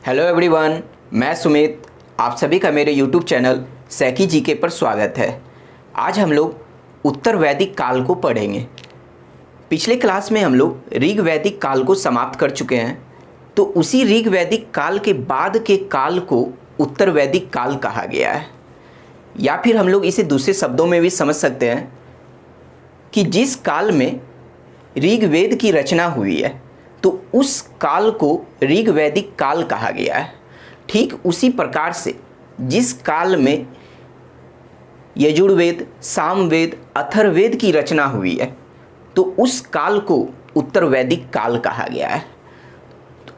Hello everyone, मैं सुमित। आप सभी का मेरे यूट्यूब चैनल सैकी जीके पर स्वागत है। आज हम लोग उत्तर वैदिक काल को पढ़ेंगे। पिछले क्लास में हम लोग ऋग वैदिक काल को समाप्त कर चुके हैं, तो उसी ऋग वैदिक काल के बाद के काल को उत्तर वैदिक काल कहा गया है। या फिर हम लोग इसे दूसरे शब्दों में भी समझ सकते हैं कि जिस काल में ऋग्वेद की रचना हुई है तो उस काल को ऋग वैदिक काल कहा गया है। ठीक उसी प्रकार से जिस काल में यजुर्वेद, सामवेद, अथर्ववेद की रचना हुई है तो उस काल को उत्तर वैदिक काल कहा गया है।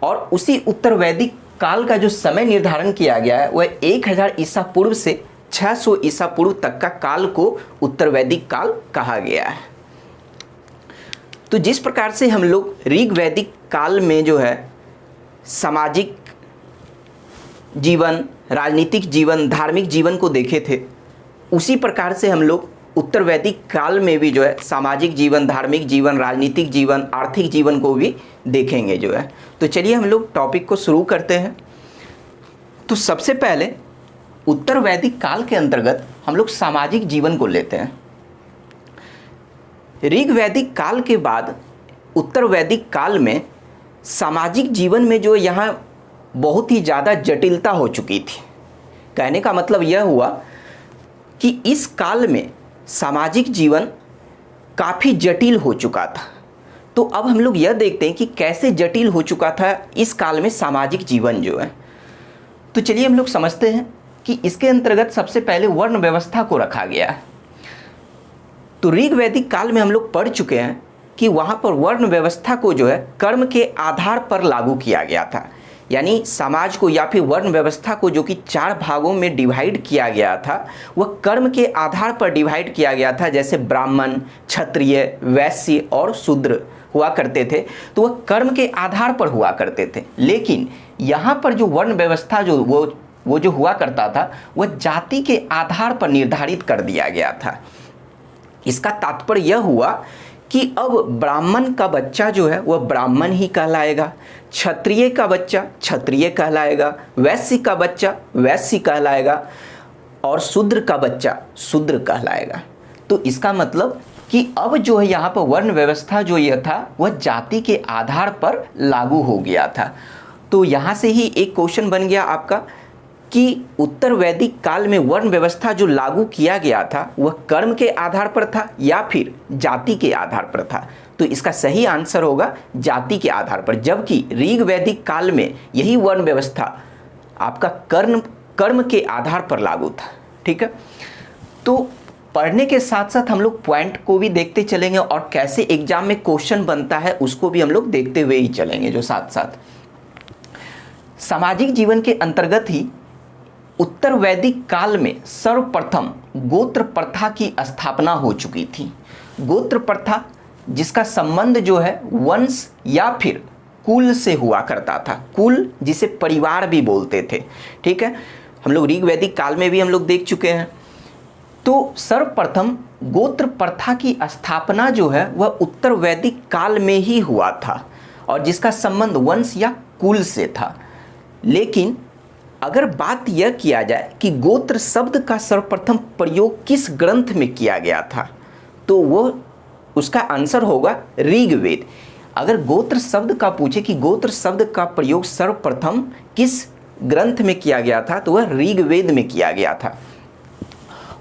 और उसी उत्तर वैदिक काल का जो समय निर्धारण किया गया है वह 1000 ईसा पूर्व से 600 ईसा पूर्व तक का काल को उत्तर वैदिक काल कहा गया है। तो जिस प्रकार से हम लोग ऋग वैदिक काल में जो है सामाजिक जीवन, राजनीतिक जीवन, धार्मिक जीवन को देखे थे, उसी प्रकार से हम लोग उत्तर वैदिक काल में भी जो है सामाजिक जीवन, धार्मिक जीवन, राजनीतिक जीवन, आर्थिक जीवन को भी देखेंगे जो है। तो चलिए हम लोग टॉपिक को शुरू करते हैं। तो सबसे पहले उत्तर वैदिक काल के अंतर्गत हम लोग सामाजिक जीवन को लेते हैं। ऋग वैदिक काल के बाद उत्तर वैदिक काल में सामाजिक जीवन में जो यहाँ बहुत ही ज़्यादा जटिलता हो चुकी थी। कहने का मतलब यह हुआ कि इस काल में सामाजिक जीवन काफ़ी जटिल हो चुका था। तो अब हम लोग यह देखते हैं कि कैसे जटिल हो चुका था इस काल में सामाजिक जीवन जो है। तो चलिए हम लोग समझते हैं कि इसके अंतर्गत सबसे पहले वर्ण व्यवस्था को रखा गया है। तो ऋग वैदिक काल में हम लोग पढ़ चुके हैं कि वहाँ पर वर्ण व्यवस्था को जो है कर्म के आधार पर लागू किया गया था। यानी समाज को या फिर वर्ण व्यवस्था को जो कि 4 भागों में डिवाइड किया गया था वह कर्म के आधार पर डिवाइड किया गया था। जैसे ब्राह्मण, क्षत्रिय, वैश्य और शूद्र हुआ करते थे, तो वह कर्म के आधार पर हुआ करते थे। लेकिन यहाँ पर जो वर्ण व्यवस्था जो वो जो हुआ करता था वह जाति के आधार पर निर्धारित कर दिया गया था। इसका तात्पर्य यह हुआ कि अब ब्राह्मण का बच्चा जो है वह ब्राह्मण ही कहलाएगा, क्षत्रिय का बच्चा क्षत्रिय कहलाएगा, वैश्य का बच्चा वैश्य कहलाएगा और शूद्र का बच्चा शूद्र कहलाएगा। तो इसका मतलब कि अब जो है यहाँ पर वर्ण व्यवस्था जो यह था वह जाति के आधार पर लागू हो गया था। तो यहाँ से ही एक क्वेश्चन बन गया आपका कि उत्तर वैदिक काल में वर्ण व्यवस्था जो लागू किया गया था वह कर्म के आधार पर था या फिर जाति के आधार पर था। तो इसका सही आंसर होगा जाति के आधार पर, जबकि ऋग वैदिक काल में यही वर्ण व्यवस्था आपका कर्म के आधार पर लागू था। ठीक है, तो पढ़ने के साथ साथ हम लोग पॉइंट को भी देखते चलेंगे और कैसे एग्जाम में क्वेश्चन बनता है उसको भी हम लोग देखते हुए ही चलेंगे। जो साथ साथ सामाजिक जीवन के अंतर्गत ही उत्तर वैदिक काल में सर्वप्रथम गोत्र प्रथा की स्थापना हो चुकी थी। गोत्र प्रथा जिसका संबंध जो है वंश या फिर कुल से हुआ करता था। कुल जिसे परिवार भी बोलते थे। ठीक है, हम लोग ऋग वैदिक काल में भी हम लोग देख चुके हैं। तो सर्वप्रथम गोत्र प्रथा की स्थापना जो है वह उत्तर वैदिक काल में ही हुआ था और जिसका संबंध वंश या कुल से था। लेकिन अगर बात यह किया जाए कि गोत्र शब्द का सर्वप्रथम प्रयोग किस ग्रंथ में किया गया था तो वो उसका आंसर होगा ऋग्वेद। अगर गोत्र शब्द का पूछे कि गोत्र शब्द का प्रयोग सर्वप्रथम किस ग्रंथ में किया गया था तो वह ऋग्वेद में किया गया था।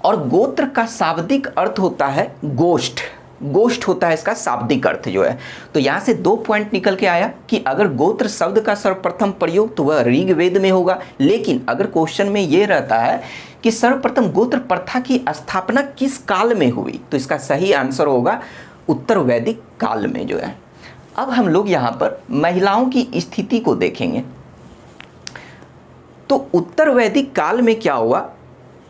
और गोत्र का शाब्दिक अर्थ होता है गोष्ठ। गोष्ठ होता है इसका शाब्दिक अर्थ जो है। तो यहाँ से 2 पॉइंट निकल के आया कि अगर गोत्र शब्द का सर्वप्रथम प्रयोग तो वह ऋग्वेद में होगा। लेकिन अगर क्वेश्चन में ये रहता है कि सर्वप्रथम गोत्र प्रथा की स्थापना किस काल में हुई तो इसका सही आंसर होगा उत्तर वैदिक काल में जो है। अब हम लोग यहाँ पर महिलाओं की स्थिति को देखेंगे। तो उत्तर वैदिक काल में क्या हुआ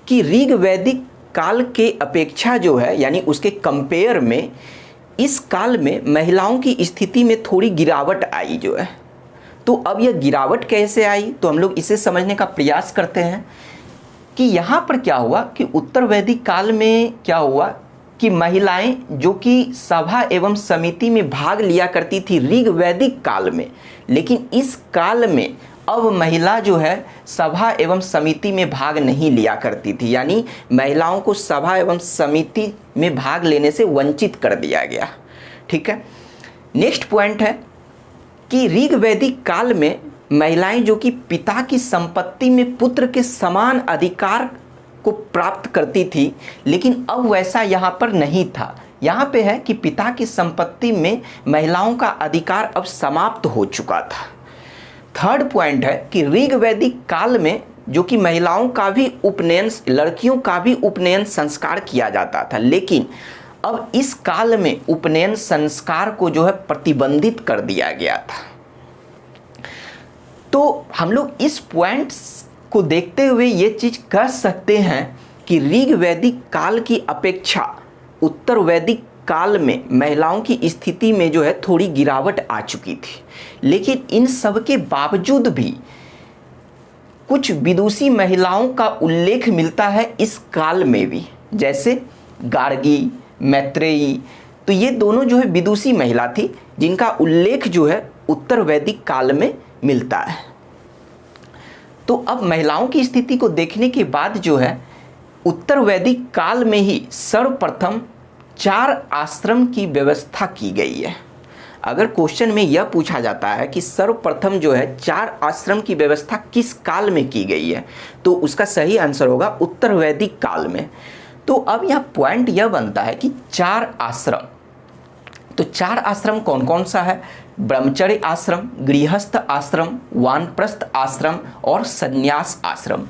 कि ऋग वैदिक काल के अपेक्षा जो है यानी उसके कंपेयर में इस काल में महिलाओं की स्थिति में थोड़ी गिरावट आई जो है। तो अब यह गिरावट कैसे आई तो हम लोग इसे समझने का प्रयास करते हैं कि यहाँ पर क्या हुआ कि उत्तर वैदिक काल में क्या हुआ कि महिलाएं जो कि सभा एवं समिति में भाग लिया करती थी ऋग वैदिक काल में, लेकिन इस काल में अब महिला जो है सभा एवं समिति में भाग नहीं लिया करती थी, यानी महिलाओं को सभा एवं समिति में भाग लेने से वंचित कर दिया गया। ठीक है, नेक्स्ट पॉइंट है कि ऋग वैदिक काल में महिलाएं जो कि पिता की संपत्ति में पुत्र के समान अधिकार को प्राप्त करती थी, लेकिन अब वैसा यहाँ पर नहीं था। यहाँ पे है कि पिता की संपत्ति में महिलाओं का अधिकार अब समाप्त हो चुका था। थर्ड पॉइंट है कि ऋग वैदिक काल में जो कि महिलाओं का भी उपनयन, लड़कियों का भी उपनयन संस्कार किया जाता था, लेकिन अब इस काल में उपनयन संस्कार को जो है प्रतिबंधित कर दिया गया था। तो हम लोग इस पॉइंट्स को देखते हुए ये चीज कह सकते हैं कि ऋग वैदिक काल की अपेक्षा उत्तर वैदिक काल में महिलाओं की स्थिति में जो है थोड़ी गिरावट आ चुकी थी, लेकिन इन सब के बावजूद भी कुछ विदुषी महिलाओं का उल्लेख मिलता है इस काल में भी, जैसे गार्गी, मैत्रेयी। तो ये दोनों जो है विदुषी महिला थी जिनका उल्लेख जो है उत्तर वैदिक काल में मिलता है। तो अब महिलाओं की स्थिति को देखने के बाद जो है उत्तर वैदिक काल में ही सर्वप्रथम 4 आश्रम की व्यवस्था की गई है। अगर क्वेश्चन में यह पूछा जाता है कि सर्वप्रथम जो है 4 आश्रम की व्यवस्था किस काल में की गई है, तो उसका सही आंसर होगा उत्तर वैदिक काल में। तो अब यह पॉइंट यह बनता है कि 4 आश्रम, तो 4 आश्रम कौन कौन सा है? ब्रह्मचर्य आश्रम, गृहस्थ आश्रम, वानप्रस्थ आश्रम और संन्यास आश्रम।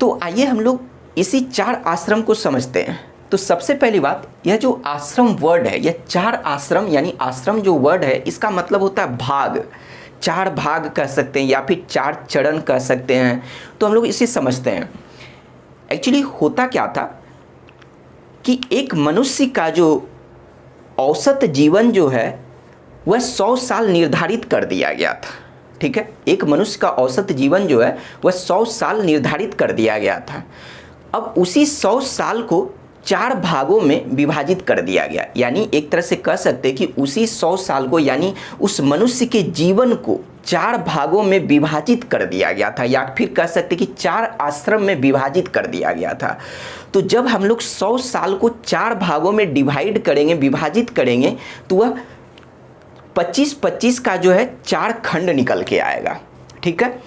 तो आइए हम लोग इसी 4 आश्रम को समझते हैं। तो सबसे पहली बात, यह जो आश्रम वर्ड है, यह 4 आश्रम यानी आश्रम जो वर्ड है इसका मतलब होता है भाग, 4 भाग कह सकते हैं या फिर 4 चरण कह सकते हैं। तो हम लोग इसे समझते हैं। एक्चुअली होता क्या था कि एक मनुष्य का जो औसत जीवन जो है वह 100 साल निर्धारित कर दिया गया था। ठीक है, एक मनुष्य का औसत जीवन जो है वह 100 साल निर्धारित कर दिया गया था। अब उसी 100 साल को 4 भागों में विभाजित कर दिया गया, यानी एक तरह से कह सकते हैं कि उसी 100 साल को यानी उस मनुष्य के जीवन को 4 भागों में विभाजित कर दिया गया था, या फिर कह सकते कि 4 आश्रम में विभाजित कर दिया गया था। तो जब हम लोग 100 साल को 4 भागों में डिवाइड करेंगे, विभाजित करेंगे, तो वह 25-25 का जो है 4 खंड निकल के आएगा। ठीक है,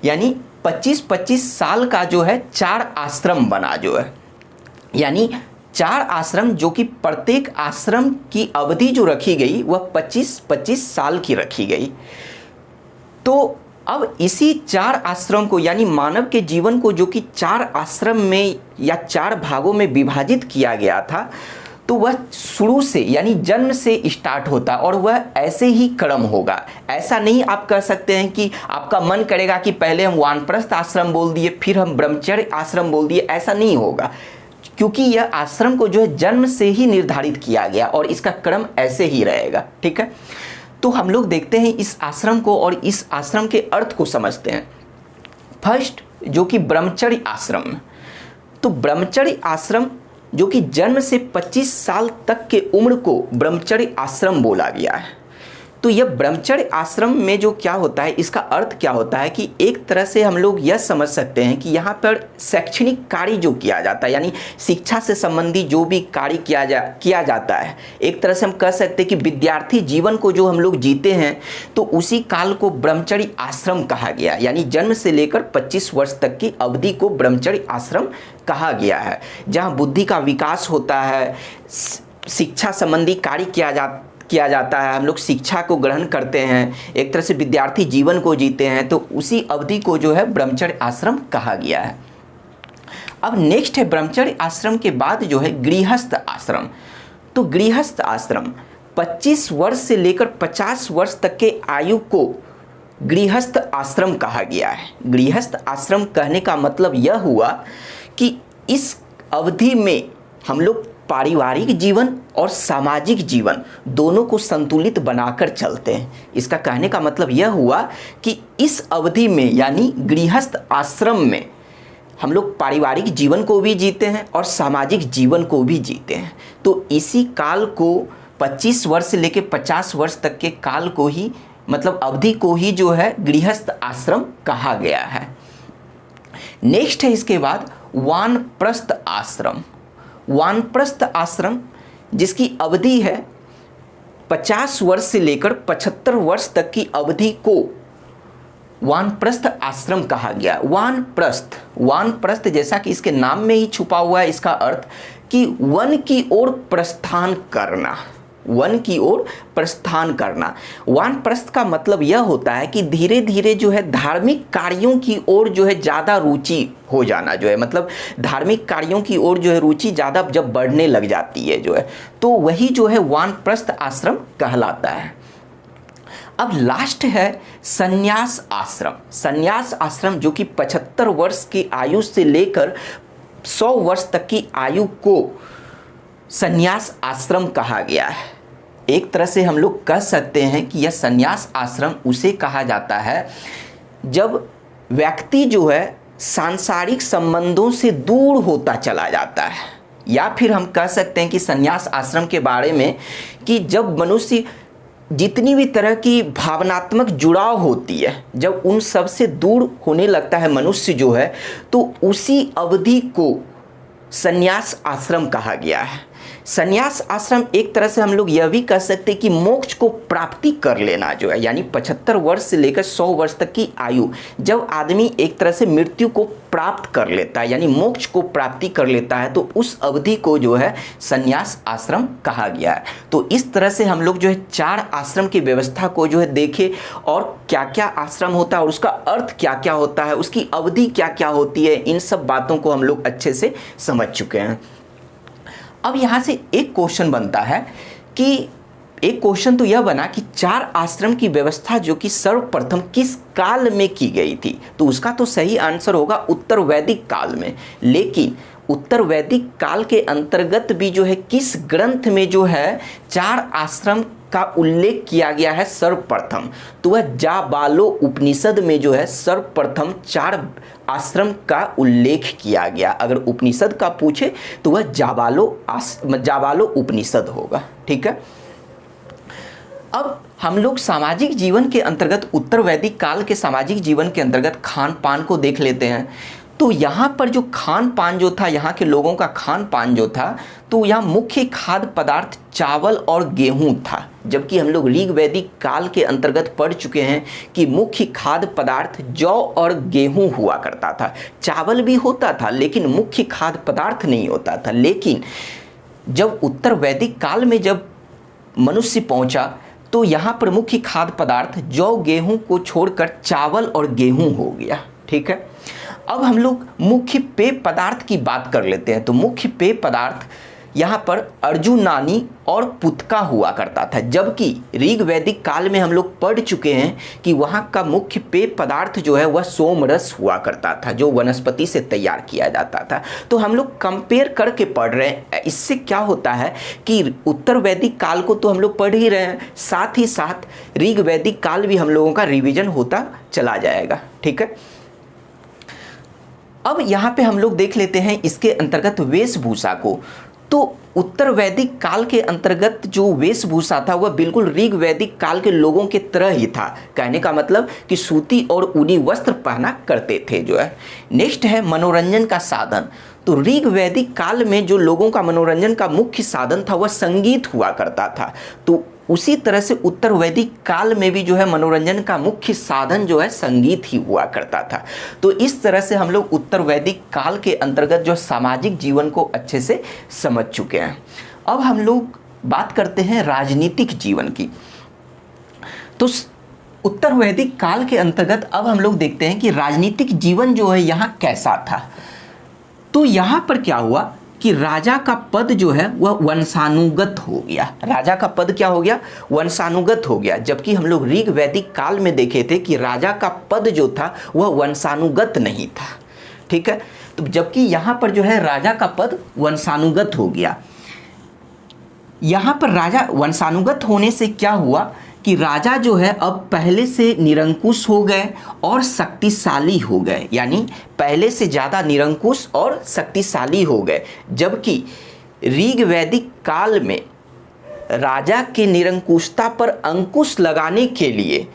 यानी 25-25 साल का जो है 4 आश्रम बना जो है, यानी 4 आश्रम जो कि प्रत्येक आश्रम की अवधि जो रखी गई वह 25-25 साल की रखी गई। तो अब इसी 4 आश्रम को यानी मानव के जीवन को जो कि 4 आश्रम में या 4 भागों में विभाजित किया गया था, तो वह शुरू से यानी जन्म से स्टार्ट होता और वह ऐसे ही क्रम होगा। ऐसा नहीं आप कह सकते हैं कि आपका मन करेगा कि पहले हम वानप्रस्थ आश्रम बोल दिए फिर हम ब्रह्मचर्य आश्रम बोल दिए, ऐसा नहीं होगा, क्योंकि यह आश्रम को जो है जन्म से ही निर्धारित किया गया और इसका क्रम ऐसे ही रहेगा। ठीक है, तो हम लोग देखते हैं इस आश्रम को और इस आश्रम के अर्थ को समझते हैं। फर्स्ट जो कि ब्रह्मचर्य आश्रम, तो ब्रह्मचर्य आश्रम जो कि जन्म से 25 साल तक के उम्र को ब्रह्मचर्य आश्रम बोला गया है। तो यह ब्रह्मचर्य आश्रम में जो क्या होता है, इसका अर्थ क्या होता है कि एक तरह से हम लोग यह समझ सकते हैं कि यहाँ पर शैक्षणिक कार्य जो किया जाता है यानी शिक्षा से संबंधी जो भी कार्य किया जाता है, एक तरह से हम कह सकते हैं कि विद्यार्थी जीवन को जो हम लोग जीते हैं तो उसी काल को ब्रह्मचर्य आश्रम कहा गया, यानी जन्म से लेकर 25 वर्ष तक की अवधि को ब्रह्मचर्य आश्रम कहा गया है, जहाँ बुद्धि का विकास होता है, शिक्षा संबंधी कार्य किया जाता है, हम लोग शिक्षा को ग्रहण करते हैं, एक तरह से विद्यार्थी जीवन को जीते हैं, तो उसी अवधि को जो है ब्रह्मचर्य आश्रम कहा गया है। अब नेक्स्ट है ब्रह्मचर्य आश्रम के बाद जो है गृहस्थ आश्रम। तो गृहस्थ आश्रम 25 वर्ष से लेकर 50 वर्ष तक के आयु को गृहस्थ आश्रम कहा गया है। गृहस्थ आश्रम कहने का मतलब यह हुआ कि इस अवधि में हम लोग पारिवारिक जीवन और सामाजिक जीवन दोनों को संतुलित बनाकर चलते हैं। इसका कहने का मतलब यह हुआ कि इस अवधि में यानी गृहस्थ आश्रम में हम लोग पारिवारिक जीवन को भी जीते हैं और सामाजिक जीवन को भी जीते हैं। तो इसी काल को 25 वर्ष से लेकर 50 वर्ष तक के काल को ही मतलब अवधि को ही जो है गृहस्थ आश्रम कहा गया है। नेक्स्ट है इसके बाद वानप्रस्थ आश्रम। वानप्रस्थ आश्रम जिसकी अवधि है 50 वर्ष से लेकर 75 वर्ष तक की अवधि को वानप्रस्थ आश्रम कहा गया। वानप्रस्थ, वानप्रस्थ जैसा कि इसके नाम में ही छुपा हुआ है, इसका अर्थ कि वन की ओर प्रस्थान करना, वन की ओर प्रस्थान करना। वानप्रस्थ का मतलब यह होता है कि धीरे धीरे जो है धार्मिक कार्यों की ओर जो है ज़्यादा रुचि हो जाना, जो है मतलब धार्मिक कार्यों की ओर जो है रुचि ज़्यादा जब बढ़ने लग जाती है जो है, तो वही जो है वानप्रस्थ आश्रम कहलाता है। अब लास्ट है संन्यास आश्रम। संन्यास आश्रम जो कि 75 वर्ष की आयु से लेकर 100 वर्ष तक की आयु को संन्यास आश्रम कहा गया है। एक तरह से हम लोग कह सकते हैं कि यह संन्यास आश्रम उसे कहा जाता है जब व्यक्ति जो है सांसारिक संबंधों से दूर होता चला जाता है, या फिर हम कह सकते हैं कि संन्यास आश्रम के बारे में कि जब मनुष्य जितनी भी तरह की भावनात्मक जुड़ाव होती है, जब उन सब से दूर होने लगता है मनुष्य जो है, तो उसी अवधि को संन्यास आश्रम कहा गया है। संन्यास आश्रम एक तरह से हम लोग यह भी कह सकते हैं कि मोक्ष को प्राप्ति कर लेना जो है, यानी 75 वर्ष से लेकर 100 वर्ष तक की आयु, जब आदमी एक तरह से मृत्यु को प्राप्त कर लेता है, यानी मोक्ष को प्राप्ति कर लेता है, तो उस अवधि को जो है संन्यास आश्रम कहा गया है। तो इस तरह से हम लोग जो है 4 आश्रम की व्यवस्था को जो है देखे, और क्या क्या आश्रम होता है और उसका अर्थ क्या क्या होता है, उसकी अवधि क्या क्या होती है, इन सब बातों को हम लोग अच्छे से समझ चुके हैं। अब यहाँ से एक क्वेश्चन बनता है कि एक क्वेश्चन तो यह बना कि 4 आश्रम की व्यवस्था जो कि सर्वप्रथम किस काल में की गई थी, तो उसका तो सही आंसर होगा उत्तर वैदिक काल में। लेकिन उत्तर वैदिक काल के अंतर्गत भी जो है किस ग्रंथ में जो है 4 आश्रम का उल्लेख किया गया है सर्वप्रथम, तो वह जाबालो उपनिषद में जो है सर्वप्रथम 4 आश्रम का उल्लेख किया गया। अगर उपनिषद का पूछे तो वह जाबालो उपनिषद होगा। ठीक है। अब हम लोग सामाजिक जीवन के अंतर्गत उत्तर वैदिक काल के सामाजिक जीवन के अंतर्गत खान पान को देख लेते हैं। तो यहाँ पर जो खान पान जो था, यहाँ के लोगों का खान पान जो था, तो यहाँ मुख्य खाद्य पदार्थ चावल और गेहूँ था, जबकि हम लोग ऋग वैदिक काल के अंतर्गत पढ़ चुके हैं कि मुख्य खाद्य पदार्थ जौ और गेहूँ हुआ करता था। चावल भी होता था लेकिन मुख्य खाद्य पदार्थ नहीं होता था। लेकिन जब उत्तर वैदिक काल में जब मनुष्य पहुँचा तो यहाँ पर मुख्य खाद्य पदार्थ जौ गेहूँ को छोड़कर चावल और गेहूँ हो गया। ठीक है। अब हम लोग मुख्य पेय पदार्थ की बात कर लेते हैं। तो मुख्य पेय पदार्थ यहाँ पर अर्जुनानी और पुतका हुआ करता था, जबकि ऋग वैदिक काल में हम लोग पढ़ चुके हैं कि वहाँ का मुख्य पेय पदार्थ जो है वह सोमरस हुआ करता था, जो वनस्पति से तैयार किया जाता था। तो हम लोग कंपेयर करके पढ़ रहे हैं। इससे क्या होता है कि उत्तर वैदिक काल को तो हम लोग पढ़ ही रहे हैं, साथ ही साथ ऋग वैदिक काल भी हम लोगों का रिविजन होता चला जाएगा। ठीक है। अब यहाँ पे हम लोग देख लेते हैं इसके अंतर्गत वेशभूषा को। तो उत्तर वैदिक काल के अंतर्गत जो वेशभूषा था वह बिल्कुल ऋग वैदिक काल के लोगों के तरह ही था। कहने का मतलब कि सूती और ऊनी वस्त्र पहना करते थे जो है। नेक्स्ट है मनोरंजन का साधन। तो ऋग वैदिक काल में जो लोगों का मनोरंजन का मुख्य साधन था वह संगीत हुआ करता था। तो उसी तरह से उत्तर वैदिक काल में भी जो है मनोरंजन का मुख्य साधन जो है संगीत ही हुआ करता था। तो इस तरह से हम लोग उत्तर वैदिक काल के अंतर्गत जो सामाजिक जीवन को अच्छे से समझ चुके हैं। अब हम लोग बात करते हैं राजनीतिक जीवन की। तो उत्तर वैदिक काल के अंतर्गत अब हम लोग देखते हैं कि राजनीतिक जीवन जो है यहाँ कैसा था। तो यहाँ पर क्या हुआ कि राजा का पद जो है वह वंशानुगत हो गया। राजा का पद क्या हो गया? वंशानुगत हो गया। जबकि हम लोग ऋग वैदिक काल में देखे थे कि राजा का पद जो था वह वंशानुगत नहीं था। ठीक है। तो जबकि यहाँ पर जो है राजा का पद वंशानुगत हो गया। यहाँ पर राजा वंशानुगत होने से क्या हुआ कि राजा जो है अब पहले से निरंकुश हो गए और शक्तिशाली हो गए, यानी पहले से ज़्यादा निरंकुश और शक्तिशाली हो गए। जबकि ऋग वैदिक काल में राजा के निरंकुशता पर अंकुश लगाने के लिए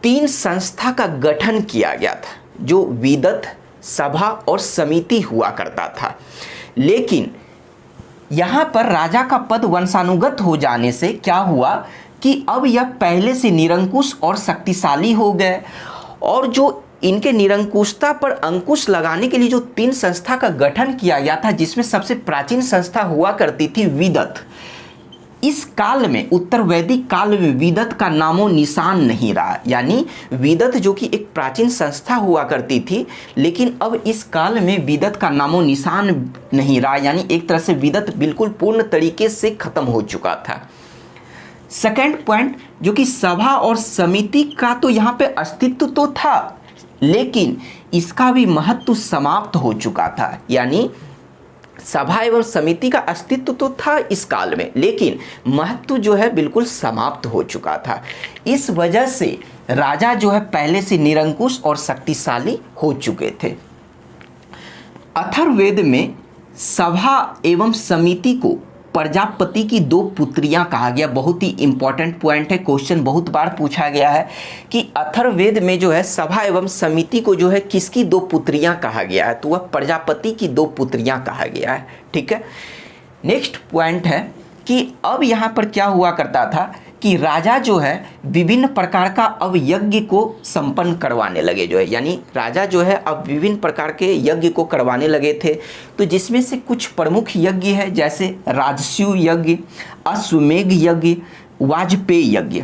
3 संस्था का गठन किया गया था, जो विदत, सभा और समिति हुआ करता था। लेकिन यहाँ पर राजा का पद वंशानुगत हो जाने से क्या हुआ कि अब यह पहले से निरंकुश और शक्तिशाली हो गए, और जो इनके निरंकुशता पर अंकुश लगाने के लिए जो 3 संस्था का गठन किया गया था, जिसमें सबसे प्राचीन संस्था हुआ करती थी विदत। इस काल में, उत्तर वैदिक काल में विदत का नामो निशान नहीं रहा। यानी विदत जो कि एक प्राचीन संस्था हुआ करती थी, लेकिन अब इस काल में विदत का नामो निशान नहीं रहा। यानी एक तरह से विदत बिल्कुल पूर्ण तरीके से खत्म हो चुका था। सेकंड पॉइंट, जो कि सभा और समिति का तो यहाँ पे अस्तित्व तो था, लेकिन इसका भी महत्व समाप्त हो चुका था। यानी सभा एवं समिति का अस्तित्व तो था इस काल में, लेकिन महत्व जो है बिल्कुल समाप्त हो चुका था। इस वजह से राजा जो है पहले से निरंकुश और शक्तिशाली हो चुके थे। अथर्ववेद में सभा एवं समिति को प्रजापति की 2 पुत्रियां कहा गया। बहुत ही इंपॉर्टेंट पॉइंट है, क्वेश्चन बहुत बार पूछा गया है कि अथर्ववेद में जो है सभा एवं समिति को जो है किसकी 2 पुत्रियां कहा गया है, तो वह प्रजापति की 2 पुत्रियां कहा गया है। ठीक है, नेक्स्ट पॉइंट है कि अब यहाँ पर क्या हुआ करता था कि राजा जो है विभिन्न प्रकार का अब यज्ञ को संपन्न करवाने लगे जो है। यानी राजा जो है अब विभिन्न प्रकार के यज्ञ को करवाने लगे थे, तो जिसमें से कुछ प्रमुख यज्ञ है, जैसे राजसूय यज्ञ, अश्वमेध यज्ञ, वाजपेय यज्ञ।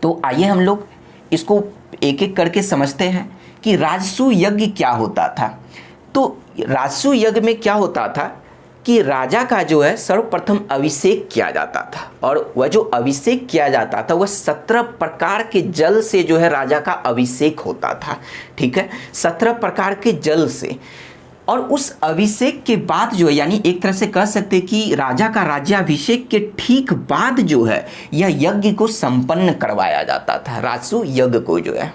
तो आइए हम लोग इसको एक एक करके समझते हैं कि राजसूय यज्ञ क्या होता था। तो राजसूय यज्ञ में क्या होता था कि राजा का जो है सर्वप्रथम अभिषेक किया जाता था, और वह जो अभिषेक किया जाता था वह 17 प्रकार के जल से जो है राजा का अभिषेक होता था। ठीक है, 17 प्रकार के जल से। और उस अभिषेक के बाद जो है, यानी एक तरह से कह सकते कि राजा का राज्याभिषेक के ठीक बाद जो है यह यज्ञ को संपन्न करवाया जाता था, राजसूय यज्ञ को जो है।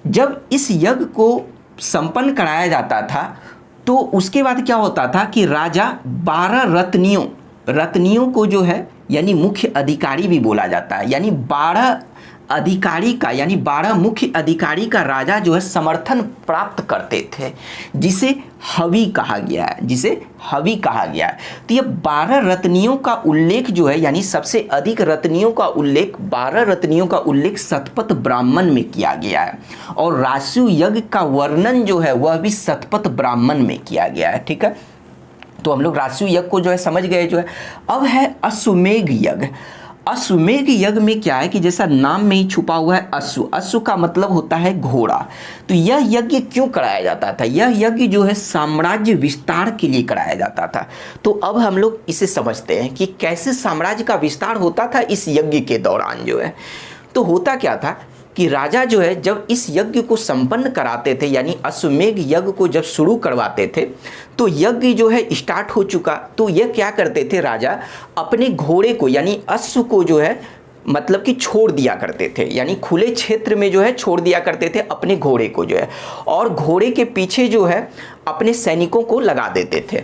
जब इस यज्ञ को संपन्न कराया जाता था तो उसके बाद क्या होता था कि राजा 12 रत्नियों को जो है, यानी मुख्य अधिकारी भी बोला जाता है, यानी 12 अधिकारी का, यानी 12 मुख्य अधिकारी का राजा जो है समर्थन प्राप्त करते थे, जिसे हवि कहा गया है, तो ये 12 रत्नियों का उल्लेख जो है, यानी सबसे अधिक रत्नियों का उल्लेख, 12 रत्नियों का उल्लेख शतपथ ब्राह्मण में किया गया है, और राजसूय यज्ञ का वर्णन जो है वह भी शतपथ ब्राह्मण में किया गया है। ठीक है, तो हम लोग राजसूय यज्ञ को जो है समझ गए जो है। अब है अश्वमेध यज्ञ। अश्वमेध यज्ञ में क्या है कि जैसा नाम में ही छुपा हुआ है अश्व का मतलब होता है घोड़ा। तो यह यज्ञ क्यों कराया जाता था? यह यज्ञ जो है साम्राज्य विस्तार के लिए कराया जाता था। तो अब हम लोग इसे समझते हैं कि कैसे साम्राज्य का विस्तार होता था इस यज्ञ के दौरान जो है। तो होता क्या था कि राजा जो है जब इस यज्ञ को संपन्न कराते थे, यानी अश्वमेध यज्ञ को जब शुरू करवाते थे, तो यज्ञ जो है स्टार्ट हो चुका, तो यह क्या करते थे, राजा अपने घोड़े को यानी अश्व को जो है मतलब कि छोड़ दिया करते थे, यानी खुले क्षेत्र में जो है छोड़ दिया करते थे अपने घोड़े को जो है, और घोड़े के पीछे जो है अपने सैनिकों को लगा देते थे।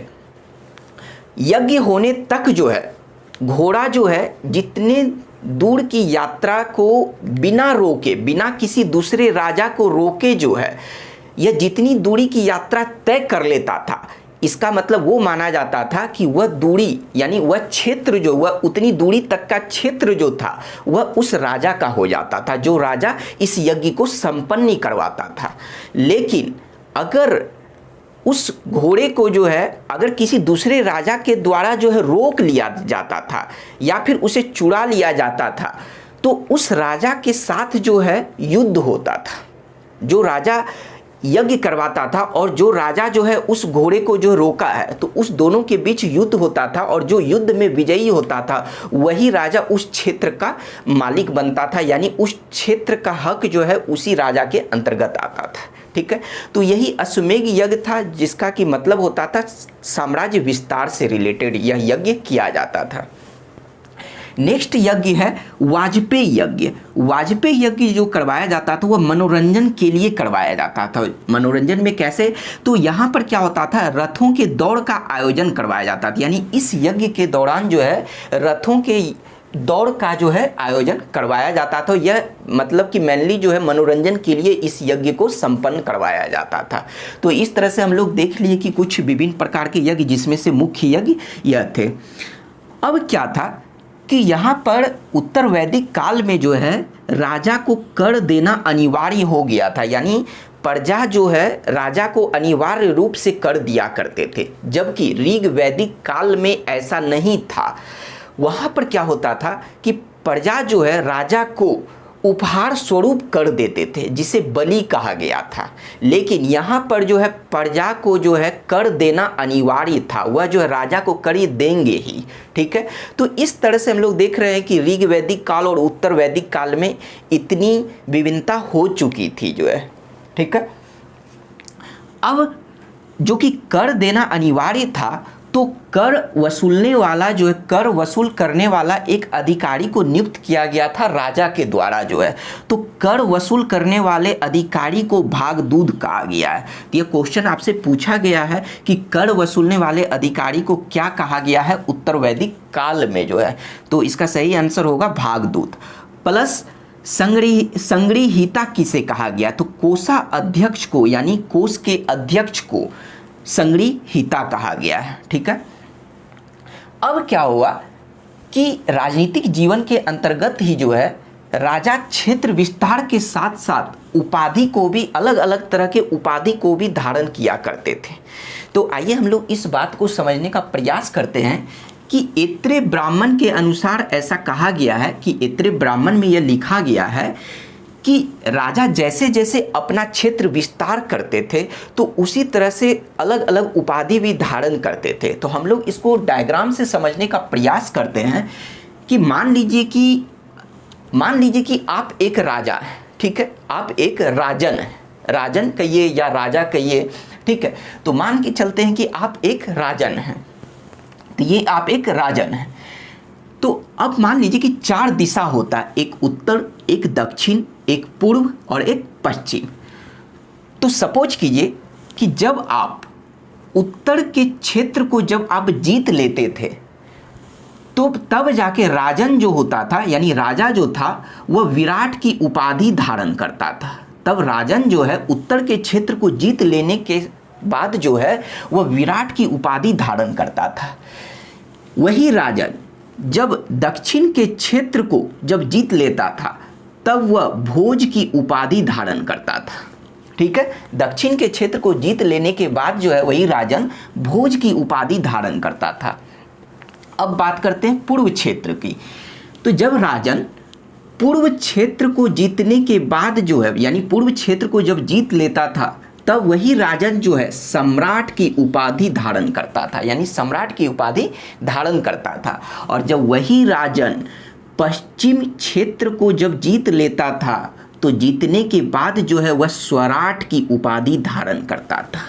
यज्ञ होने तक जो है घोड़ा जो है जितने दूर की यात्रा को बिना रोके, बिना किसी दूसरे राजा को रोके जो है यह जितनी दूरी की यात्रा तय कर लेता था, इसका मतलब वो माना जाता था कि वह दूरी यानी वह क्षेत्र जो वह उतनी दूरी तक का क्षेत्र जो था वह उस राजा का हो जाता था, जो राजा इस यज्ञ को संपन्न करवाता था। लेकिन अगर उस घोड़े को जो है अगर किसी दूसरे राजा के द्वारा जो है रोक लिया जाता था या फिर उसे चुरा लिया जाता था, तो उस राजा के साथ जो है युद्ध होता था। जो राजा यज्ञ करवाता था और जो राजा जो है उस घोड़े को जो रोका है, तो उस दोनों के बीच युद्ध होता था, और जो युद्ध में विजयी होता था वही राजा उस क्षेत्र का मालिक बनता था, यानी उस क्षेत्र का हक जो है उसी राजा के अंतर्गत आता था। ठीक है, तो यही अश्वमेध यज्ञ था, जिसका कि मतलब होता था साम्राज्य विस्तार से रिलेटेड यह यज्ञ किया जाता था। नेक्स्ट यज्ञ है वाजपेय यज्ञ। वाजपेय यज्ञ जो करवाया जाता था वह मनोरंजन के लिए करवाया जाता था। मनोरंजन में कैसे, तो यहाँ पर क्या होता था, रथों के दौड़ का आयोजन करवाया जाता था। यानी इस यज्ञ के दौरान जो है रथों के दौड़ का जो है आयोजन करवाया जाता था। यह मतलब कि मेनली जो है मनोरंजन के लिए इस यज्ञ को संपन्न करवाया जाता था। तो इस तरह से हम लोग देख लिए कि कुछ विभिन्न प्रकार के यज्ञ, जिसमें से मुख्य यज्ञ यह थे। अब क्या था कि यहाँ पर उत्तर वैदिक काल में जो है राजा को कर देना अनिवार्य हो गया था। यानी प्रजा जो है राजा को अनिवार्य रूप से कर दिया करते थे, जबकि ऋग वैदिक काल में ऐसा नहीं था। वहाँ पर क्या होता था कि प्रजा जो है राजा को उपहार स्वरूप कर देते थे, जिसे बलि कहा गया था। लेकिन यहाँ पर जो है प्रजा को जो है कर देना अनिवार्य था, वह जो है राजा को कर देंगे ही। ठीक है, तो इस तरह से हम लोग देख रहे हैं कि ऋग वैदिक काल और उत्तर वैदिक काल में इतनी विभिन्नता हो चुकी थी जो है। ठीक है, अब जो कि कर देना अनिवार्य था, तो कर वसूलने वाला जो है कर वसूल करने वाला एक अधिकारी को नियुक्त किया गया था राजा के द्वारा जो है। तो कर वसूल करने वाले अधिकारी को भागदूत कहा गया है। तो ये क्वेश्चन आपसे पूछा गया है कि कर वसूलने वाले अधिकारी को क्या कहा गया है उत्तर वैदिक काल में जो है, तो इसका सही आंसर होगा भागदूत। प्लस संग्रहीता किसे कहा गया, तो कोषा अध्यक्ष को, यानी कोष के अध्यक्ष को संग्रहीता कहा गया है। ठीक है, अब क्या हुआ कि राजनीतिक जीवन के अंतर्गत ही जो है राजा क्षेत्र विस्तार के साथ साथ उपाधि को भी, अलग अलग तरह के उपाधि को भी धारण किया करते थे। तो आइए हम लोग इस बात को समझने का प्रयास करते हैं कि ऐत्रेय ब्राह्मण के अनुसार ऐसा कहा गया है कि ऐत्रेय ब्राह्मण में यह लिखा गया है कि राजा जैसे जैसे अपना क्षेत्र विस्तार करते थे तो उसी तरह से अलग अलग उपाधि भी धारण करते थे। तो हम लोग इसको डायग्राम से समझने का प्रयास करते हैं कि मान लीजिए कि आप एक राजा हैं। ठीक है, आप एक राजन हैं, राजन कहिए या राजा कहिए। ठीक है, तो मान के चलते हैं कि आप एक राजन हैं, तो ये आप एक राजन हैं। तो अब मान लीजिए कि 4 दिशा होता है, एक उत्तर, एक दक्षिण, एक पूर्व और एक पश्चिम। तो सपोज कीजिए कि जब आप उत्तर के क्षेत्र को जब आप जीत लेते थे तो तब जाके राजन जो होता था, यानी राजा जो था, वह विराट की उपाधि धारण करता था। तब राजन जो है उत्तर के क्षेत्र को जीत लेने के बाद जो है वह विराट की उपाधि धारण करता था। वही राजन जब दक्षिण के क्षेत्र को जब जीत लेता था तब वह भोज की उपाधि धारण करता था। ठीक है, दक्षिण के क्षेत्र को जीत लेने के बाद जो है वही राजन भोज की उपाधि धारण करता था। अब बात करते हैं पूर्व क्षेत्र की। तो जब राजन पूर्व क्षेत्र को जीतने के बाद जो है, यानी पूर्व क्षेत्र को जब जीत लेता था तब वही राजन जो है सम्राट की उपाधि धारण करता था, यानी सम्राट की उपाधि धारण करता था। और जब वही राजन पश्चिम क्षेत्र को जब जीत लेता था तो जीतने के बाद जो है वह स्वराट की उपाधि धारण करता था।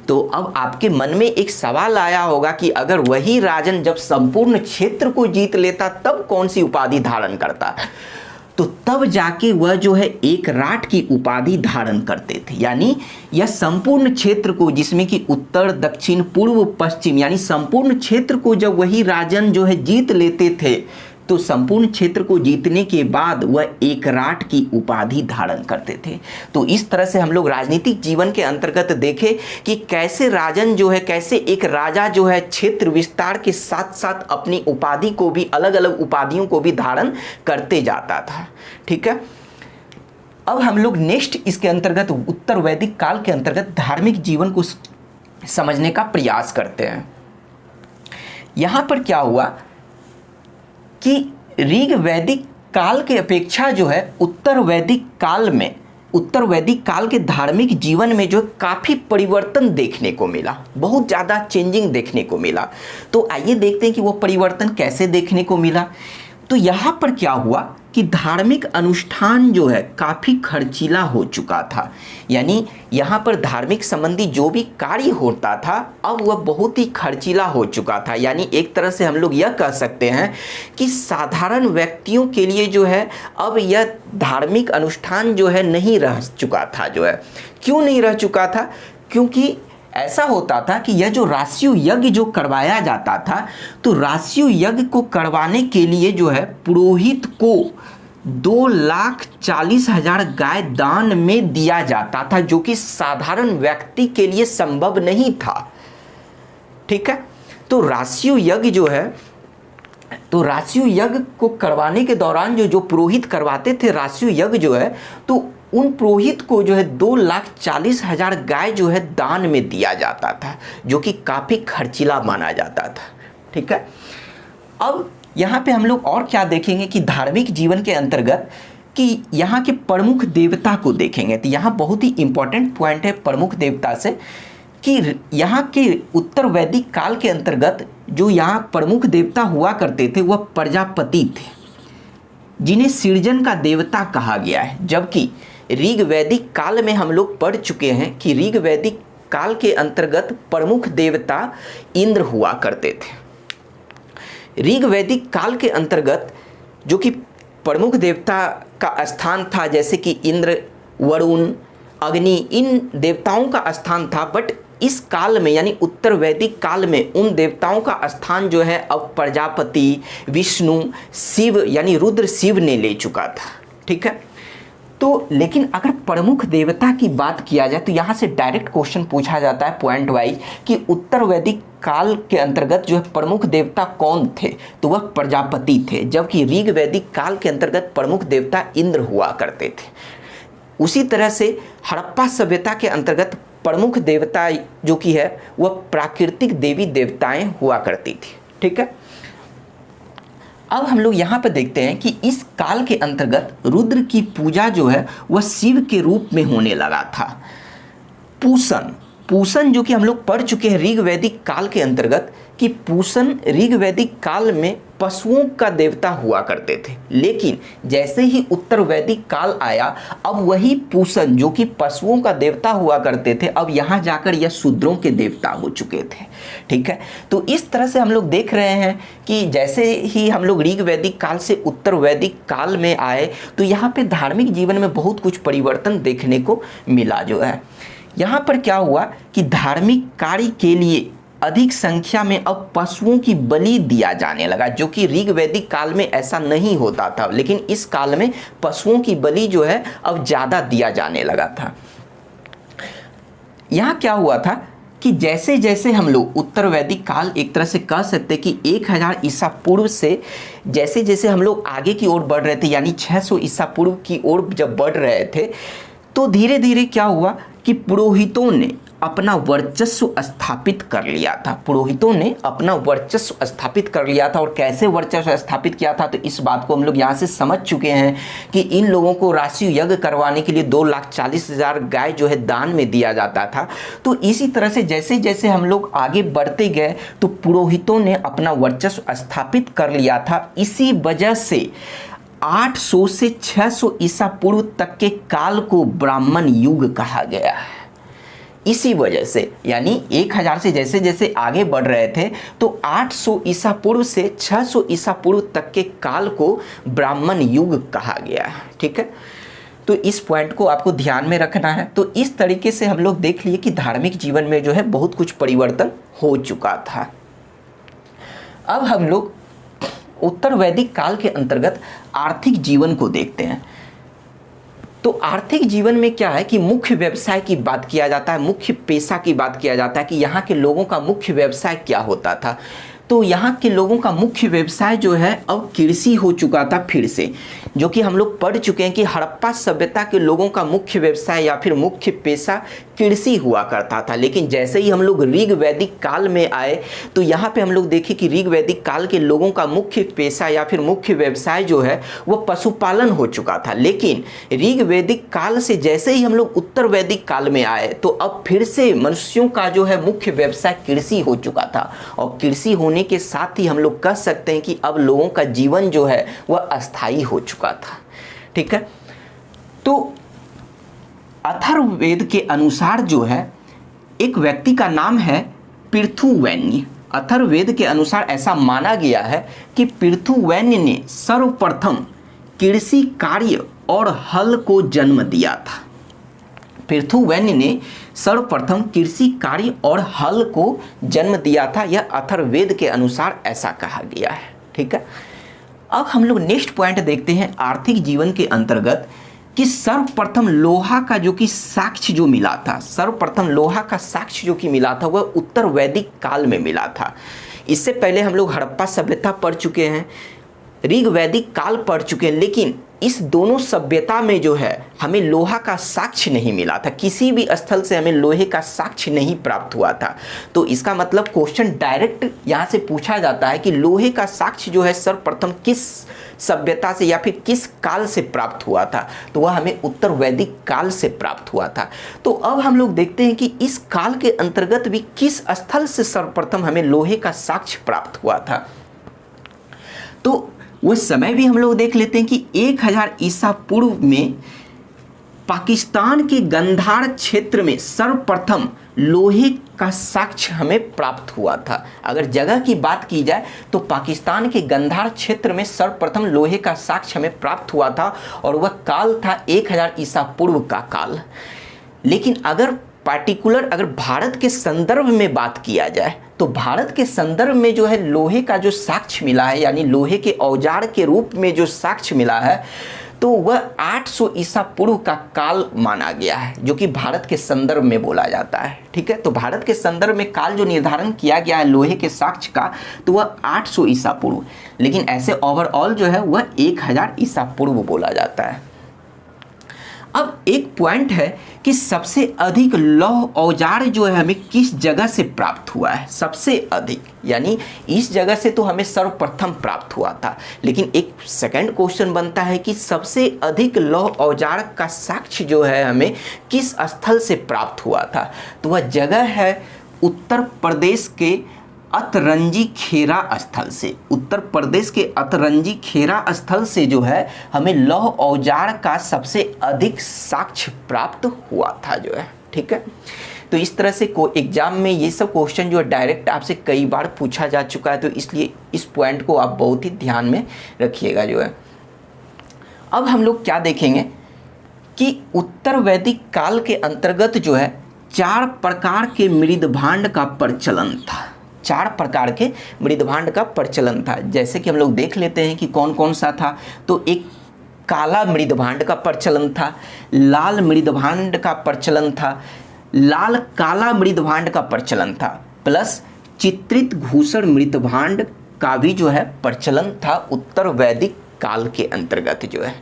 तो अब आपके मन में एक सवाल आया होगा कि अगर वही राजन जब संपूर्ण क्षेत्र को जीत लेता तब कौन सी उपाधि धारण करता, तो तब जाके वह जो है एक राट की उपाधि धारण करते थे। यानी यह संपूर्ण क्षेत्र को, जिसमें कि उत्तर, दक्षिण, पूर्व, पश्चिम, यानी संपूर्ण क्षेत्र को जब वही राजन जो है जीत लेते थे तो संपूर्ण क्षेत्र को जीतने के बाद वह एक राट की उपाधि धारण करते थे। तो इस तरह से हम लोग राजनीतिक जीवन के अंतर्गत देखें कि कैसे राजन जो है, कैसे एक राजा जो है क्षेत्र विस्तार के साथ साथ अपनी उपाधि को भी, अलग अलग उपाधियों को भी धारण करते जाता था। ठीक है, अब हम लोग नेक्स्ट इसके अंतर्गत उत्तर वैदिक काल के अंतर्गत धार्मिक जीवन को समझने का प्रयास करते हैं। यहाँ पर क्या हुआ कि ऋग वैदिक काल के अपेक्षा जो है उत्तर वैदिक काल के धार्मिक जीवन में जो काफ़ी परिवर्तन देखने को मिला, बहुत ज़्यादा चेंजिंग देखने को मिला। तो आइए देखते हैं कि वो परिवर्तन कैसे देखने को मिला। तो यहाँ पर क्या हुआ कि धार्मिक अनुष्ठान जो है काफ़ी खर्चीला हो चुका था। यानी यहाँ पर धार्मिक संबंधी जो भी कार्य होता था अब वह बहुत ही खर्चीला हो चुका था। यानी एक तरह से हम लोग यह कह सकते हैं कि साधारण व्यक्तियों के लिए जो है अब यह धार्मिक अनुष्ठान जो है नहीं रह चुका था। जो है क्यों नहीं रह चुका था? क्योंकि ऐसा होता था कि यह जो राशियु यज्ञ जो करवाया जाता था, तो राशियु यज्ञ को करवाने के लिए जो है पुरोहित को 2,40,000 गाय दान में दिया जाता था, जो कि साधारण व्यक्ति के लिए संभव नहीं था। ठीक है, तो राशियु यज्ञ जो है, तो राशियु यज्ञ को करवाने के दौरान जो पुरोहित करवाते थे राशियु यज्ञ जो है, तो उन पुरोहित को जो है 2,40,000 गाय जो है दान में दिया जाता था, जो कि काफ़ी खर्चीला माना जाता था। ठीक है, अब यहाँ पे हम लोग और क्या देखेंगे कि धार्मिक जीवन के अंतर्गत कि यहाँ के प्रमुख देवता को देखेंगे। तो यहाँ बहुत ही इंपॉर्टेंट पॉइंट है प्रमुख देवता से, कि यहाँ के उत्तर वैदिक काल के अंतर्गत जो यहाँ प्रमुख देवता हुआ करते थे वह प्रजापति थे, जिन्हें सृजन का देवता कहा गया है। जबकि ऋग वैदिक काल में हम लोग पढ़ चुके हैं कि ऋग वैदिक काल के अंतर्गत प्रमुख देवता इंद्र हुआ करते थे। ऋग वैदिक काल के अंतर्गत जो कि प्रमुख देवता का स्थान था, जैसे कि इंद्र, वरुण, अग्नि, इन देवताओं का स्थान था। बट इस काल में यानी उत्तर वैदिक काल में उन देवताओं का स्थान जो है अब प्रजापति, विष्णु, शिव यानी रुद्र शिव ने ले चुका था। ठीक है, तो लेकिन अगर प्रमुख देवता की बात किया जाए तो यहाँ से डायरेक्ट क्वेश्चन पूछा जाता है पॉइंट वाइज कि उत्तर वैदिक काल के अंतर्गत जो है प्रमुख देवता कौन थे, तो वह प्रजापति थे। जबकि ऋग वैदिक काल के अंतर्गत प्रमुख देवता इंद्र हुआ करते थे। उसी तरह से हड़प्पा सभ्यता के अंतर्गत प्रमुख देवता जो कि है वह प्राकृतिक देवी देवताएं हुआ करती थी। ठीक है, अब हम लोग यहाँ पर देखते हैं कि इस काल के अंतर्गत रुद्र की पूजा जो है वह शिव के रूप में होने लगा था। पूषण जो कि हम लोग पढ़ चुके हैं ऋग वैदिक काल के अंतर्गत कि पूषण ऋग वैदिक काल में पशुओं का देवता हुआ करते थे। लेकिन जैसे ही उत्तर वैदिक काल आया अब वही पूषण जो कि पशुओं का देवता हुआ करते थे अब यहाँ जाकर यह शूद्रों के देवता हो चुके थे। ठीक है, तो इस तरह से हम लोग देख रहे हैं कि जैसे ही हम लोग ऋग वैदिक काल से उत्तर वैदिक काल में आए तो यहाँ पे धार्मिक जीवन में बहुत कुछ परिवर्तन देखने को मिला। जो है यहाँ पर क्या हुआ कि धार्मिक कार्य के लिए अधिक संख्या में अब पशुओं की बलि दिया जाने लगा, जो कि ऋग वैदिक काल में ऐसा नहीं होता था। लेकिन इस काल में पशुओं की बलि जो है अब ज़्यादा दिया जाने लगा था। यहाँ क्या हुआ था कि जैसे जैसे हम लोग उत्तर वैदिक काल एक तरह से कह सकते कि 1000 ईसा पूर्व से जैसे जैसे हम लोग आगे की ओर बढ़ रहे थे, यानी 600 ईसा पूर्व की ओर जब बढ़ रहे थे, तो धीरे धीरे क्या हुआ कि पुरोहितों ने अपना वर्चस्व स्थापित कर लिया था। पुरोहितों ने अपना वर्चस्व स्थापित कर लिया था। और कैसे वर्चस्व स्थापित किया था, तो इस बात को हम लोग यहाँ से समझ चुके हैं कि इन लोगों को राशियु यज्ञ करवाने के लिए 2,40,000 गाय जो है दान में दिया जाता था। तो इसी तरह से जैसे जैसे हम लोग आगे बढ़ते गए तो पुरोहितों ने अपना वर्चस्व स्थापित कर लिया था। इसी वजह से 800 से 600 ईसा पूर्व तक के काल को ब्राह्मण युग कहा गया है। इसी वजह से यानी 1000 से जैसे जैसे आगे बढ़ रहे थे तो 800 ईसा पूर्व से 600 ईसा पूर्व तक के काल को ब्राह्मण युग कहा गया है। ठीक है, तो इस पॉइंट को आपको ध्यान में रखना है। तो इस तरीके से हम लोग देख लिए कि धार्मिक जीवन में जो है बहुत कुछ परिवर्तन हो चुका था। अब हम लोग उत्तर वैदिक काल के अंतर्गत आर्थिक जीवन को देखते हैं। तो आर्थिक जीवन में क्या है कि मुख्य व्यवसाय की बात किया जाता है, मुख्य पेशा की बात किया जाता है कि यहाँ के लोगों का मुख्य व्यवसाय क्या होता था। तो यहाँ के लोगों का मुख्य व्यवसाय जो है अब कृषि हो चुका था फिर से, जो कि हम लोग पढ़ चुके हैं कि हड़प्पा सभ्यता के लोगों का मुख्य व्यवसाय या फिर मुख्य पेशा कृषि हुआ करता था। लेकिन जैसे ही हम लोग ऋग वैदिक काल में आए तो यहाँ पे हम लोग देखें कि ऋग वैदिक काल के लोगों का मुख्य पेशा या फिर मुख्य व्यवसाय जो है वो पशुपालन हो चुका था। लेकिन ऋग वैदिक काल से जैसे ही हम लोग उत्तर वैदिक काल में आए तो अब फिर से मनुष्यों का जो है मुख्य व्यवसाय कृषि हो चुका था। और कृषि होने होने के साथ ही हम लोग कह सकते हैं कि अब लोगों का जीवन जो है वह अस्थायी हो चुका था। ठीक है, तो अथर्ववेद के अनुसार जो है एक व्यक्ति का नाम है पृथुवैन्य। अथर्ववेद के अनुसार ऐसा माना गया है कि पृथुवैन्य ने सर्वप्रथम कृषि कार्य और हल को जन्म दिया था। पृथुवैन्य ने सर्वप्रथम कृषि कार्य और हल को जन्म दिया था, यह अथर्ववेद के अनुसार ऐसा कहा गया है। ठीक है, अब हम लोग नेक्स्ट पॉइंट देखते हैं आर्थिक जीवन के अंतर्गत कि सर्वप्रथम लोहा का जो कि साक्ष्य जो मिला था, सर्वप्रथम लोहा का साक्ष्य जो कि मिला था वह उत्तर वैदिक काल में मिला था। इससे पहले हम लोग हड़प्पा सभ्यता पढ़ चुके हैं, ऋग वैदिक काल पढ़ चुके हैं, लेकिन इस दोनों सभ्यता में जो है हमें लोहा का साक्ष्य नहीं मिला था, किसी भी स्थल से हमें लोहे का साक्ष्य नहीं प्राप्त हुआ था। तो इसका मतलब क्वेश्चन डायरेक्ट यहाँ से पूछा जाता है कि लोहे का साक्ष्य जो है सर्वप्रथम किस सभ्यता से या फिर किस काल से प्राप्त हुआ था, तो वह हमें उत्तर वैदिक काल से प्राप्त हुआ था। तो अब हम लोग देखते हैं कि इस काल के अंतर्गत भी किस स्थल से सर्वप्रथम हमें लोहे का साक्ष्य प्राप्त हुआ था। तो वह समय भी हम लोग देख लेते हैं कि 1000 ईसा पूर्व में पाकिस्तान के गंधार क्षेत्र में सर्वप्रथम लोहे का साक्ष्य हमें प्राप्त हुआ था। अगर जगह की बात की जाए तो पाकिस्तान के गंधार क्षेत्र में सर्वप्रथम लोहे का साक्ष्य हमें प्राप्त हुआ था और वह काल था 1000 ईसा पूर्व का काल। लेकिन अगर पार्टिकुलर अगर भारत के संदर्भ में बात किया जाए तो भारत के संदर्भ में जो है लोहे का जो साक्ष्य मिला है, यानी लोहे के औजार के रूप में जो साक्ष्य मिला है, तो वह 800 ईसा पूर्व का काल माना गया है, जो कि भारत के संदर्भ में बोला जाता है। ठीक है, तो भारत के संदर्भ में काल जो निर्धारण किया गया है लोहे के साक्ष्य का, तो वह 800 ईसा पूर्व, लेकिन ऐसे ओवरऑल जो है वह 1000 ईसा पूर्व बोला जाता है। अब एक पॉइंट है कि सबसे अधिक लौह औजार जो है हमें किस जगह से प्राप्त हुआ है, सबसे अधिक, यानी इस जगह से तो हमें सर्वप्रथम प्राप्त हुआ था, लेकिन एक सेकंड क्वेश्चन बनता है कि सबसे अधिक लौह औजार का साक्ष्य जो है हमें किस स्थल से प्राप्त हुआ था, तो वह जगह है उत्तर प्रदेश के अतरंजी खेरा स्थल से। उत्तर प्रदेश के अतरंजी खेरा स्थल से जो है हमें लौह औजार का सबसे अधिक साक्ष्य प्राप्त हुआ था जो है। ठीक है, तो इस तरह से एग्जाम में ये सब क्वेश्चन जो है डायरेक्ट आपसे कई बार पूछा जा चुका है, तो इसलिए इस पॉइंट को आप बहुत ही ध्यान में रखिएगा जो है। अब हम लोग क्या देखेंगे कि उत्तर वैदिक काल के अंतर्गत जो है 4 प्रकार के मृदभांड का प्रचलन था। 4 प्रकार के मृदभांड का प्रचलन था, जैसे कि हम लोग देख लेते हैं कि कौन कौन सा था। तो एक काला मृदभांड का प्रचलन था, लाल मृदभांड का प्रचलन था, लाल काला मृदभांड का प्रचलन था, प्लस चित्रित घूसण मृदभांड का भी जो है प्रचलन था उत्तर वैदिक काल के अंतर्गत जो है।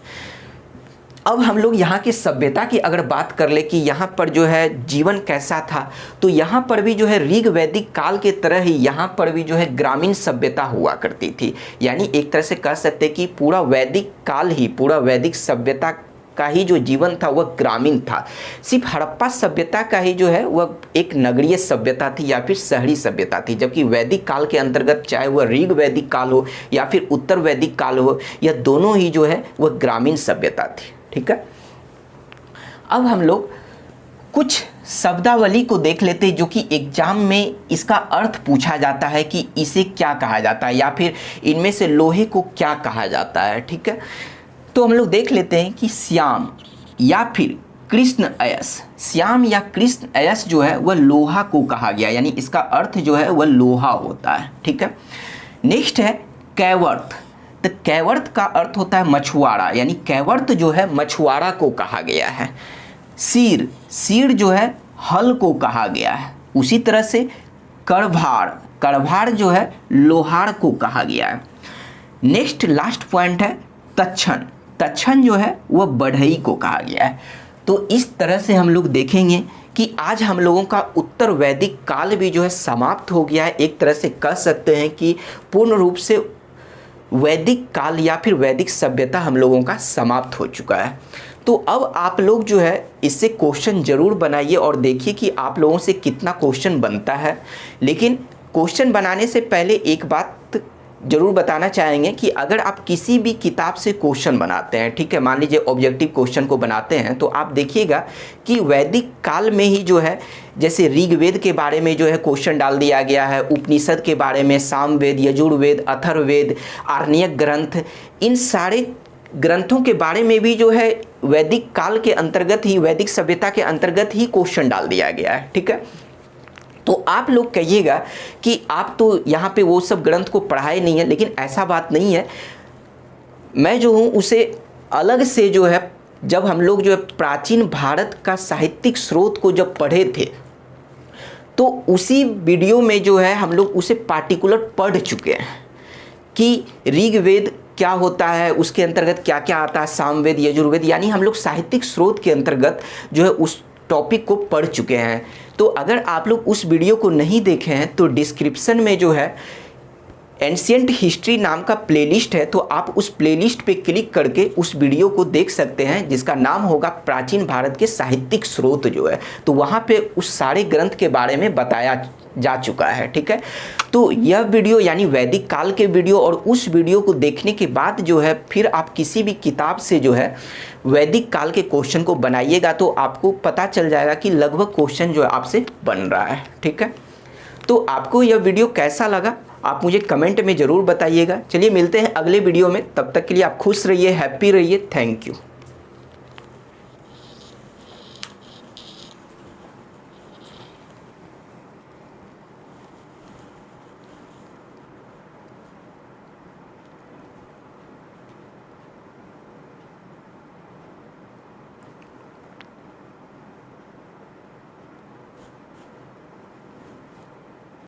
अब हम लोग यहाँ की सभ्यता की अगर बात कर ले कि यहाँ पर जो है जीवन कैसा था, तो यहाँ पर भी जो है ऋग वैदिक काल के तरह ही यहाँ पर भी जो है ग्रामीण सभ्यता हुआ करती थी। यानी एक तरह से कह सकते हैं कि पूरा वैदिक काल ही, पूरा वैदिक सभ्यता का ही जो जीवन था वह ग्रामीण था। सिर्फ हड़प्पा सभ्यता का ही जो है वह एक नगरीय सभ्यता थी या फिर शहरी सभ्यता थी, जबकि वैदिक काल के अंतर्गत चाहे वह ऋग वैदिक काल हो या फिर उत्तर वैदिक काल हो, यह दोनों ही जो है वह ग्रामीण सभ्यता थी। ठीक है, अब हम लोग कुछ शब्दावली को देख लेते हैं जो कि एग्जाम में इसका अर्थ पूछा जाता है कि इसे क्या कहा जाता है या फिर इनमें से लोहे को क्या कहा जाता है। ठीक है, तो हम लोग देख लेते हैं कि श्याम या फिर कृष्ण अयस, श्याम या कृष्ण अयस जो है वह लोहा को कहा गया, यानी इसका अर्थ जो है वह लोहा होता है। ठीक है, नेक्स्ट है कैवर्त। तो कैवर्त का अर्थ होता है मछुआरा, यानी कैवर्त जो है मछुआरा को कहा गया है। सीर, सीर जो है हल को कहा गया है। उसी तरह से करभार, करभार जो है लोहार को कहा गया है। नेक्स्ट लास्ट पॉइंट है तच्छन, तच्छन जो है वह बढ़ई को कहा गया है। तो इस तरह से हम लोग देखेंगे कि आज हम लोगों का उत्तर वैदिक काल भी जो है समाप्त हो गया है। एक तरह से कह सकते हैं कि पूर्ण रूप से वैदिक काल या फिर वैदिक सभ्यता हम लोगों का समाप्त हो चुका है। तो अब आप लोग जो है इससे क्वेश्चन ज़रूर बनाइए और देखिए कि आप लोगों से कितना क्वेश्चन बनता है। लेकिन क्वेश्चन बनाने से पहले एक बात जरूर बताना चाहेंगे कि अगर आप किसी भी किताब से क्वेश्चन बनाते हैं, ठीक है, मान लीजिए ऑब्जेक्टिव क्वेश्चन को बनाते हैं, तो आप देखिएगा कि वैदिक काल में ही जो है जैसे ऋग्वेद के बारे में जो है क्वेश्चन डाल दिया गया है, उपनिषद के बारे में, सामवेद, यजुर्वेद, अथर्ववेद, आरण्यक ग्रंथ, इन सारे ग्रंथों के बारे में भी जो है वैदिक काल के अंतर्गत ही, वैदिक सभ्यता के अंतर्गत ही क्वेश्चन डाल दिया गया है, ठीक है। तो आप लोग कहिएगा कि आप तो यहाँ पे वो सब ग्रंथ को पढ़ाए नहीं है, लेकिन ऐसा बात नहीं है। मैं जो हूँ उसे अलग से जो है, जब हम लोग जो है प्राचीन भारत का साहित्यिक स्रोत को जब पढ़े थे, तो उसी वीडियो में जो है हम लोग उसे पार्टिकुलर पढ़ चुके हैं कि ऋग्वेद क्या होता है, उसके अंतर्गत क्या क्या आता है, सामवेद, यजुर्वेद, यानी हम लोग साहित्यिक स्रोत के अंतर्गत जो है उस टॉपिक को पढ़ चुके हैं। तो अगर आप लोग उस वीडियो को नहीं देखे हैं तो डिस्क्रिप्शन में जो है एंशिएंट हिस्ट्री नाम का प्लेलिस्ट है, तो आप उस प्लेलिस्ट पे क्लिक करके उस वीडियो को देख सकते हैं, जिसका नाम होगा प्राचीन भारत के साहित्यिक स्रोत जो है। तो वहाँ पे उस सारे ग्रंथ के बारे में बताया जा चुका है, ठीक है। तो यह वीडियो यानी वैदिक काल के वीडियो, और उस वीडियो को देखने के बाद जो है फिर आप किसी भी किताब से जो है वैदिक काल के क्वेश्चन को बनाइएगा, तो आपको पता चल जाएगा कि लगभग क्वेश्चन जो है आपसे बन रहा है, ठीक है। तो आपको यह वीडियो कैसा लगा आप मुझे कमेंट में ज़रूर बताइएगा। चलिए मिलते हैं अगले वीडियो में, तब तक के लिए आप खुश रहिए, हैप्पी रहिए। Thank you.